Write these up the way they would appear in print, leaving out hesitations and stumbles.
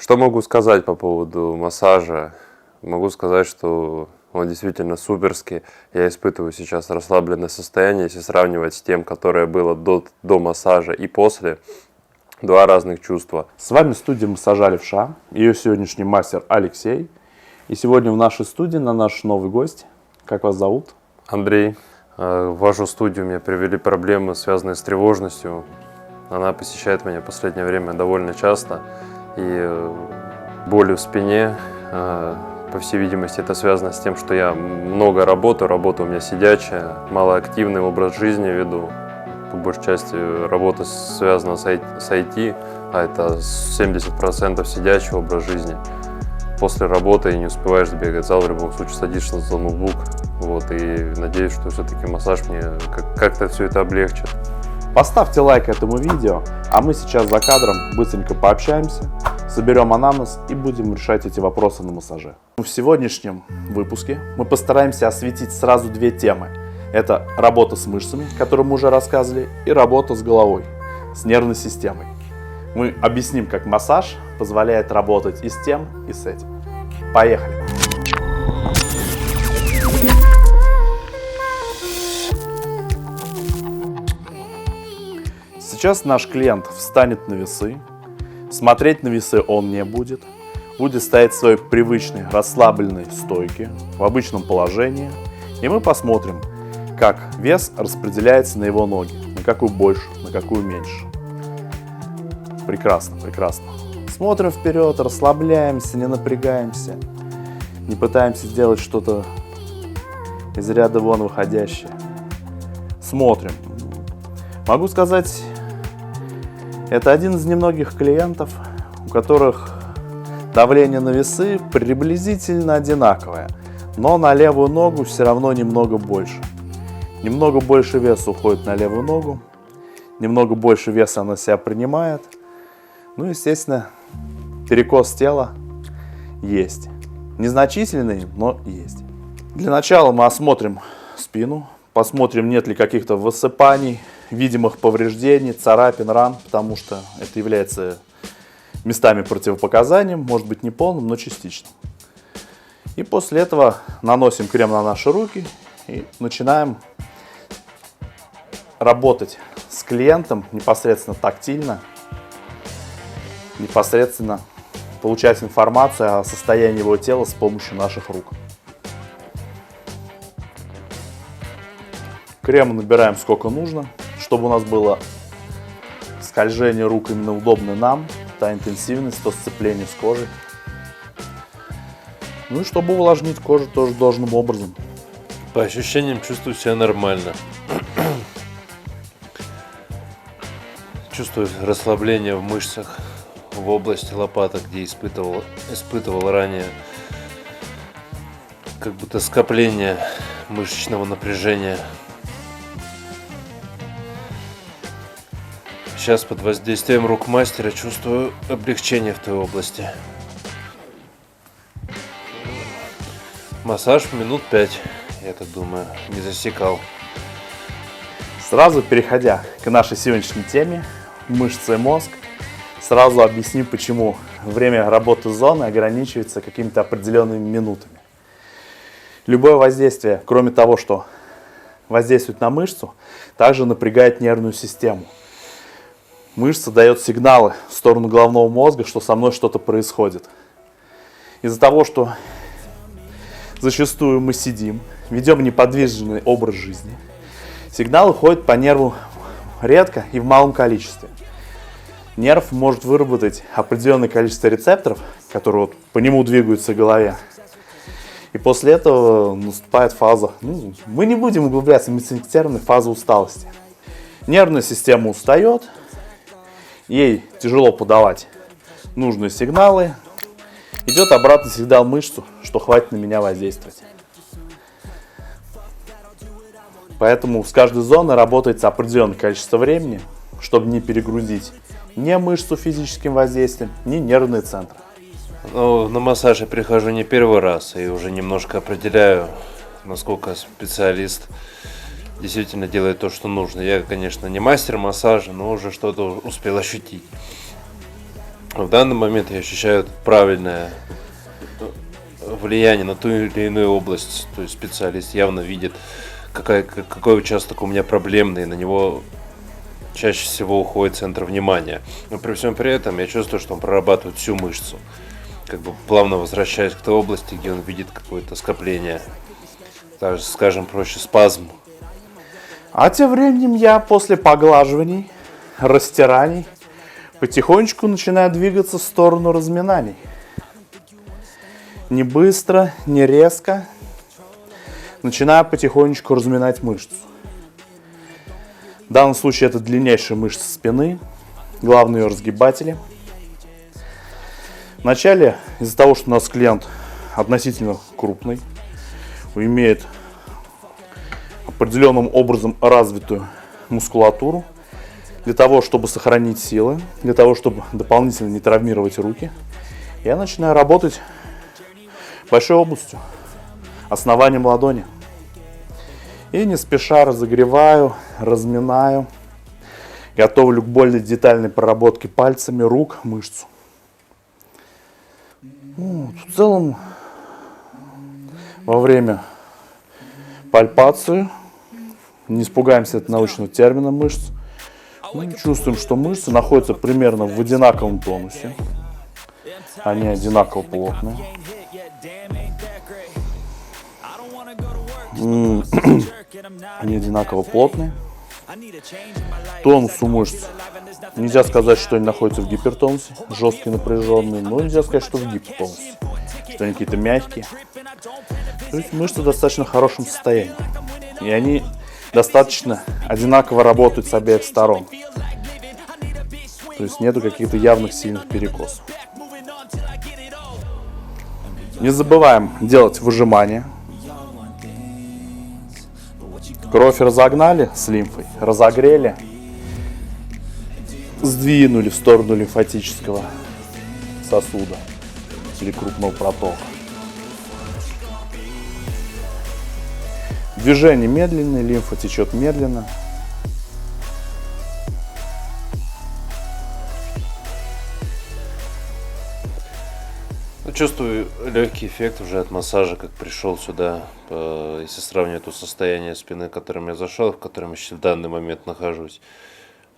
Что могу сказать по поводу массажа? Могу сказать, что он действительно суперский. Я испытываю сейчас расслабленное состояние, если сравнивать с тем, которое было до массажа и после. Два разных чувства. С вами студия массажа Левша, ее сегодняшний мастер Алексей. И сегодня в нашей студии наш новый гость. Как вас зовут? Андрей, в вашу студию меня привели проблемы, связанные с тревожностью. Она посещает меня в последнее время довольно часто. И боли в спине, по всей видимости, это связано с тем, что я много работаю, работа у меня сидячая, малоактивный образ жизни веду. По большей части работа связана с IT, а это 70% сидячий образ жизни. После работы не успеваешь сбегать в зал, в любом случае садишься за ноутбук. И надеюсь, что все-таки массаж мне как-то все это облегчит. Поставьте лайк этому видео, а мы сейчас за кадром быстренько пообщаемся, соберем анамнез и будем решать эти вопросы на массаже. В сегодняшнем выпуске мы постараемся осветить сразу две темы. Это работа с мышцами, о которой мы уже рассказывали, и работа с головой, с нервной системой. Мы объясним, как массаж позволяет работать и с тем, и с этим. Поехали! Сейчас наш клиент встанет на весы. Смотреть на весы он не будет. Будет стоять в своей привычной расслабленной стойке, в обычном положении. И мы посмотрим, как вес распределяется на его ноги. На какую больше, на какую меньше. Прекрасно, прекрасно. Смотрим вперед, расслабляемся, не напрягаемся. Не пытаемся сделать что-то из ряда вон выходящее. Смотрим. Могу сказать, это один из немногих клиентов, у которых давление на весы приблизительно одинаковое, но на левую ногу все равно немного больше. Немного больше веса уходит на левую ногу, немного больше веса она себя принимает. Естественно, перекос тела есть. Незначительный, но есть. Для начала мы осмотрим спину, посмотрим, нет ли каких-то высыпаний, видимых повреждений, царапин, ран, потому что это является местами противопоказанием, может быть не полным, но частичным. И после этого наносим крем на наши руки и начинаем работать с клиентом непосредственно тактильно, непосредственно получать информацию о состоянии его тела с помощью наших рук. Крема набираем сколько нужно, чтобы у нас было скольжение рук именно удобно нам, та интенсивность, то сцепление с кожей. И чтобы увлажнить кожу тоже должным образом. По ощущениям чувствую себя нормально. Чувствую расслабление в мышцах, в области лопаток, где испытывал ранее как будто скопление мышечного напряжения. Сейчас под воздействием рук мастера чувствую облегчение в той области. Массаж минут 5, я так думаю, не засекал. Сразу переходя к нашей сегодняшней теме, мышцы и мозг, сразу объясню, почему время работы зоны ограничивается какими-то определенными минутами. Любое воздействие, кроме того, что воздействует на мышцу, также напрягает нервную систему. Мышца дает сигналы в сторону головного мозга, что со мной что-то происходит. Из-за того, что зачастую мы сидим, ведем неподвижный образ жизни, сигналы ходят по нерву редко и в малом количестве. Нерв может выработать определенное количество рецепторов, которые по нему двигаются в голове. И после этого наступает фаза, мы не будем углубляться в медицинский термин, фаза усталости. Нервная система устает, ей тяжело подавать нужные сигналы, идет обратный сигнал в мышцу, что хватит на меня воздействовать. Поэтому с каждой зоной работает определенное количество времени, чтобы не перегрузить ни мышцу физическим воздействием, ни нервные центры. На массаж я прихожу не первый раз и уже немножко определяю, насколько специалист действительно делает то, что нужно. Я, конечно, не мастер массажа, но уже что-то успел ощутить. В данный момент я ощущаю правильное влияние на ту или иную область. То есть специалист явно видит, какой участок у меня проблемный, на него чаще всего уходит центр внимания. Но при всем при этом я чувствую, что он прорабатывает всю мышцу. Как бы плавно возвращаясь к той области, где он видит какое-то скопление. Даже, скажем проще, спазм. А тем временем я после поглаживаний, растираний, потихонечку начинаю двигаться в сторону разминаний. Не быстро, не резко. Начинаю потихонечку разминать мышцу. В данном случае это длиннейшая мышца спины, главные ее разгибатели. Вначале, из-за того, что у нас клиент относительно крупный, имеет определенным образом развитую мускулатуру, для того, чтобы сохранить силы, для того, чтобы дополнительно не травмировать руки, я начинаю работать большой областью, основанием ладони. И не спеша разогреваю, разминаю, готовлю к более детальной проработке пальцами рук мышцу. В целом, во время пальпации, не испугаемся этого научного термина мышц, мы чувствуем, что мышцы находятся примерно в одинаковом тонусе. Они одинаково плотные. Они одинаково плотные. Тонус у мышц. Нельзя сказать, что они находятся в гипертонусе, жесткие, напряженные, но нельзя сказать, что в гипотонусе, что они какие-то мягкие. То есть мышцы в достаточно хорошем состоянии. И они достаточно одинаково работают с обеих сторон. То есть нету каких-то явных сильных перекосов. Не забываем делать выжимания. Кровь разогнали с лимфой, разогрели, сдвинули в сторону лимфатического сосуда или крупного протока. Движение медленное, лимфа течет медленно. Чувствую легкий эффект уже от массажа, как пришел сюда. Если сравнивать то состояние спины, в котором я зашел, в котором еще в данный момент нахожусь.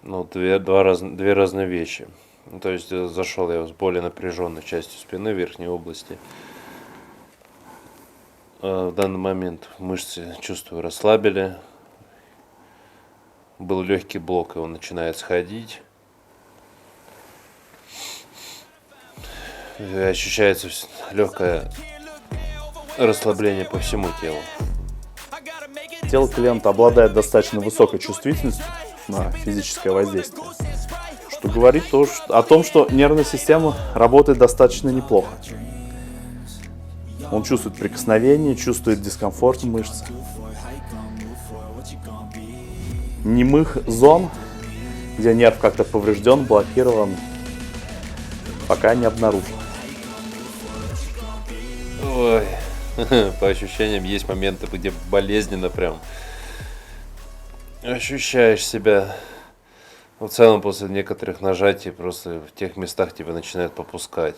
Ну, две разные вещи. То есть зашел я с более напряженной частью спины, верхней области. В данный момент мышцы, чувствую, расслабили. Был легкий блок, и он начинает сходить. И ощущается легкое расслабление по всему телу. Тело клиента обладает достаточно высокой чувствительностью на физическое воздействие, что говорит о том, что нервная система работает достаточно неплохо. Он чувствует прикосновение, чувствует дискомфорт в мышце. Немых зон, где нерв как-то поврежден, блокирован, пока не обнаружен. Ой, по ощущениям есть моменты, где болезненно прям ощущаешь себя. В целом после некоторых нажатий просто в тех местах тебя начинает попускать.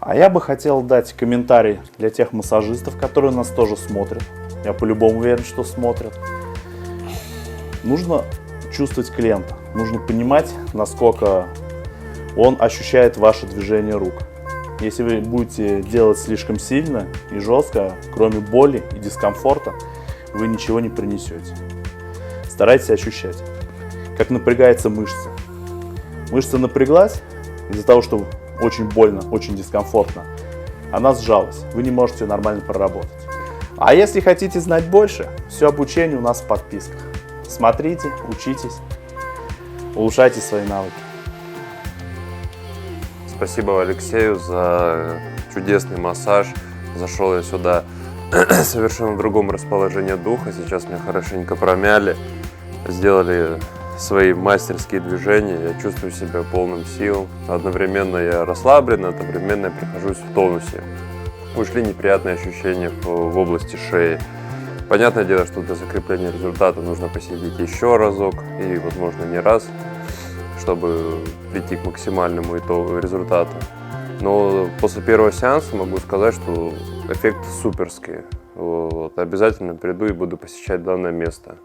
А я бы хотел дать комментарий для тех массажистов, которые нас тоже смотрят. Я по-любому уверен, что смотрят. Нужно чувствовать клиента. Нужно понимать, насколько он ощущает ваше движение рук. Если вы будете делать слишком сильно и жестко, кроме боли и дискомфорта, вы ничего не принесете. Старайтесь ощущать, как напрягается мышца. Мышца напряглась из-за того, что очень больно, очень дискомфортно. Она сжалась, вы не можете ее нормально проработать. А если хотите знать больше, все обучение у нас в подписках. Смотрите, учитесь, улучшайте свои навыки. Спасибо Алексею за чудесный массаж. Зашел я сюда совершенно в другом расположении духа. Сейчас меня хорошенько промяли, сделали свои мастерские движения. Я чувствую себя полным сил. Одновременно я расслаблен, одновременно я прихожусь в тонусе. Ушли неприятные ощущения в области шеи. Понятное дело, что для закрепления результата нужно посидеть еще разок и, возможно, не раз, чтобы прийти к максимальному итогу результату. Но после первого сеанса могу сказать, что эффект суперский. Вот. Обязательно приду и буду посещать данное место.